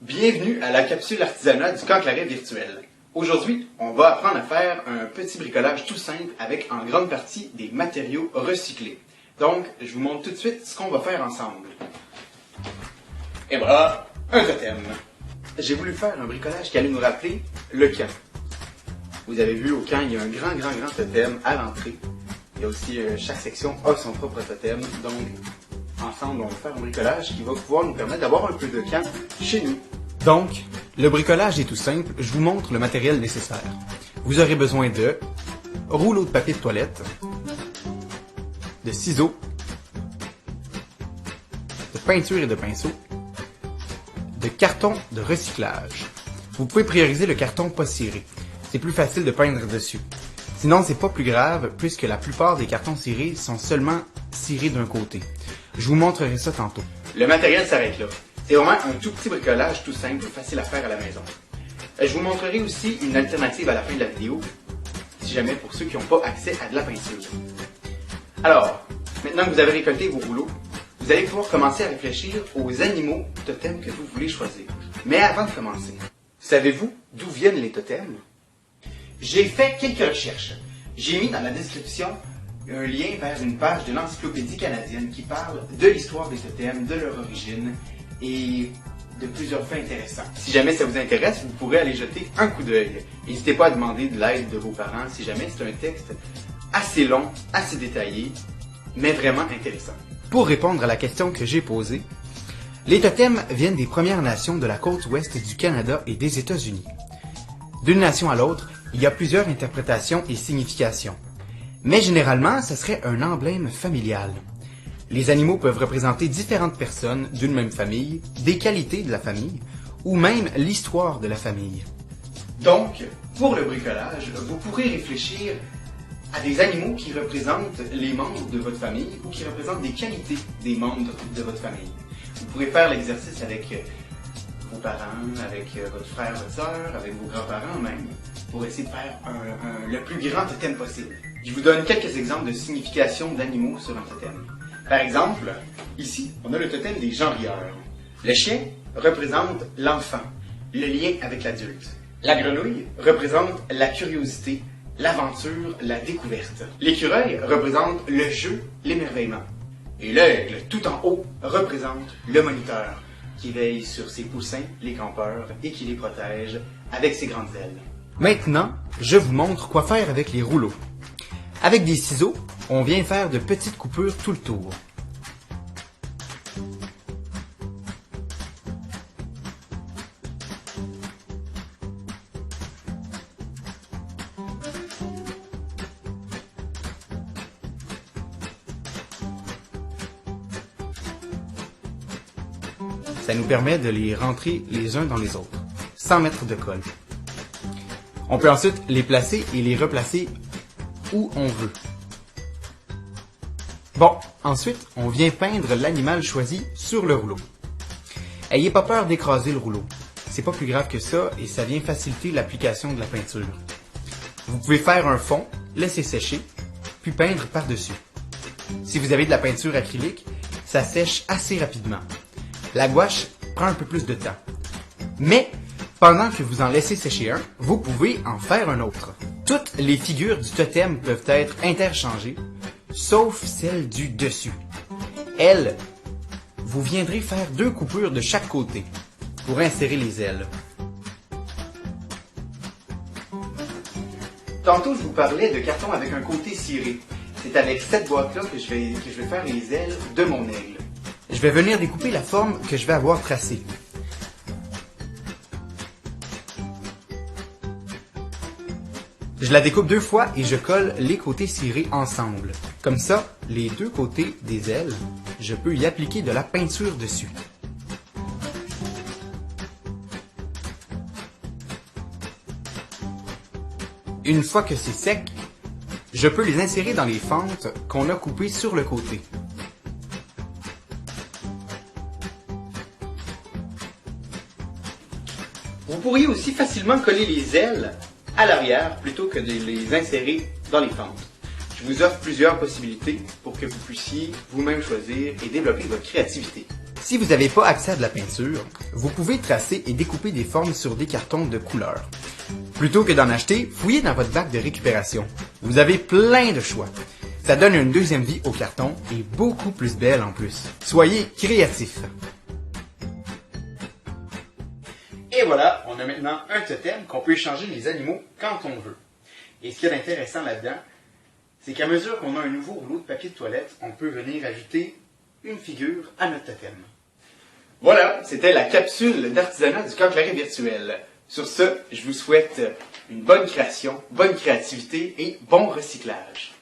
Bienvenue à la capsule artisanat du Canclaret virtuel. Aujourd'hui, on va apprendre à faire un petit bricolage tout simple avec en grande partie des matériaux recyclés. Donc, je vous montre tout de suite ce qu'on va faire ensemble. Et voilà, un totem. J'ai voulu faire un bricolage qui allait nous rappeler le camp. Vous avez vu au camp, il y a un grand totem à l'entrée. Il y a aussi, chaque section a son propre totem. Donc, ensemble, on va faire un bricolage qui va pouvoir nous permettre d'avoir un peu de camp chez nous. Donc, le bricolage est tout simple, je vous montre le matériel nécessaire. Vous aurez besoin de rouleau de papier de toilette, de ciseaux, de peinture et de pinceau, de carton de recyclage. Vous pouvez prioriser le carton pas ciré. C'est plus facile de peindre dessus. Sinon, c'est pas plus grave puisque la plupart des cartons cirés sont seulement cirés d'un côté. Je vous montrerai ça tantôt. Le matériel s'arrête là. C'est vraiment un tout petit bricolage tout simple, facile à faire à la maison. Je vous montrerai aussi une alternative à la fin de la vidéo, si jamais pour ceux qui n'ont pas accès à de la peinture. Alors, maintenant que vous avez récolté vos rouleaux, vous allez pouvoir commencer à réfléchir aux animaux totems que vous voulez choisir. Mais avant de commencer, savez-vous d'où viennent les totems? J'ai fait quelques recherches. J'ai mis dans la description un lien vers une page de l'Encyclopédie canadienne qui parle de l'histoire des totems, de leur origine et de plusieurs faits intéressants. Si jamais ça vous intéresse, vous pourrez aller jeter un coup d'œil. N'hésitez pas à demander de l'aide de vos parents si jamais c'est un texte assez long, assez détaillé, mais vraiment intéressant. Pour répondre à la question que j'ai posée, les totems viennent des Premières Nations de la côte ouest du Canada et des États-Unis. D'une nation à l'autre, il y a plusieurs interprétations et significations. Mais généralement, ce serait un emblème familial. Les animaux peuvent représenter différentes personnes d'une même famille, des qualités de la famille, ou même l'histoire de la famille. Donc, pour le bricolage, vous pourrez réfléchir à des animaux qui représentent les membres de votre famille ou qui représentent des qualités des membres de votre famille. Vous pourrez faire l'exercice avec vos parents, avec votre frère, votre soeur, avec vos grands-parents même, pour essayer de faire le plus grand totem possible. Je vous donne quelques exemples de signification d'animaux sur un totem. Par exemple, ici, on a le totem des gens rieurs. Le chien représente l'enfant, le lien avec l'adulte. La grenouille représente la curiosité, l'aventure, la découverte. L'écureuil représente le jeu, l'émerveillement. Et l'aigle, tout en haut, représente le moniteur, qui veille sur ses poussins, les campeurs, et qui les protège avec ses grandes ailes. Maintenant, je vous montre quoi faire avec les rouleaux. Avec des ciseaux, on vient faire de petites coupures tout le tour. Ça nous permet de les rentrer les uns dans les autres, sans mettre de colle. On peut ensuite les placer et les replacer où on veut. Bon, ensuite, on vient peindre l'animal choisi sur le rouleau. Ayez pas peur d'écraser le rouleau. C'est pas plus grave que ça et ça vient faciliter l'application de la peinture. Vous pouvez faire un fond, laisser sécher, puis peindre par-dessus. Si vous avez de la peinture acrylique, ça sèche assez rapidement. La gouache prend un peu plus de temps. Mais, pendant que vous en laissez sécher un, vous pouvez en faire un autre. Toutes les figures du totem peuvent être interchangées, sauf celle du dessus. Elle, vous viendrez faire 2 coupures de chaque côté pour insérer les ailes. Tantôt, je vous parlais de carton avec un côté ciré. C'est avec cette boîte-là que je vais faire les ailes de mon aigle. Je vais venir découper la forme que je vais avoir tracée. Je la découpe 2 fois et je colle les côtés cirés ensemble. Comme ça, les 2 côtés des ailes, je peux y appliquer de la peinture dessus. Une fois que c'est sec, je peux les insérer dans les fentes qu'on a coupées sur le côté. Vous pourriez aussi facilement coller les ailes à l'arrière plutôt que de les insérer dans les fentes. Je vous offre plusieurs possibilités pour que vous puissiez vous-même choisir et développer votre créativité. Si vous n'avez pas accès à de la peinture, vous pouvez tracer et découper des formes sur des cartons de couleurs. Plutôt que d'en acheter, fouillez dans votre bac de récupération. Vous avez plein de choix. Ça donne une deuxième vie au carton et beaucoup plus belle en plus. Soyez créatifs. Et voilà, on a maintenant un totem qu'on peut échanger les animaux quand on veut. Et ce qui est intéressant là-dedans, c'est qu'à mesure qu'on a un nouveau rouleau de papier de toilette, on peut venir ajouter une figure à notre totem. Voilà, c'était la capsule d'artisanat du Coq-Larré virtuel. Sur ce, je vous souhaite une bonne création, bonne créativité et bon recyclage.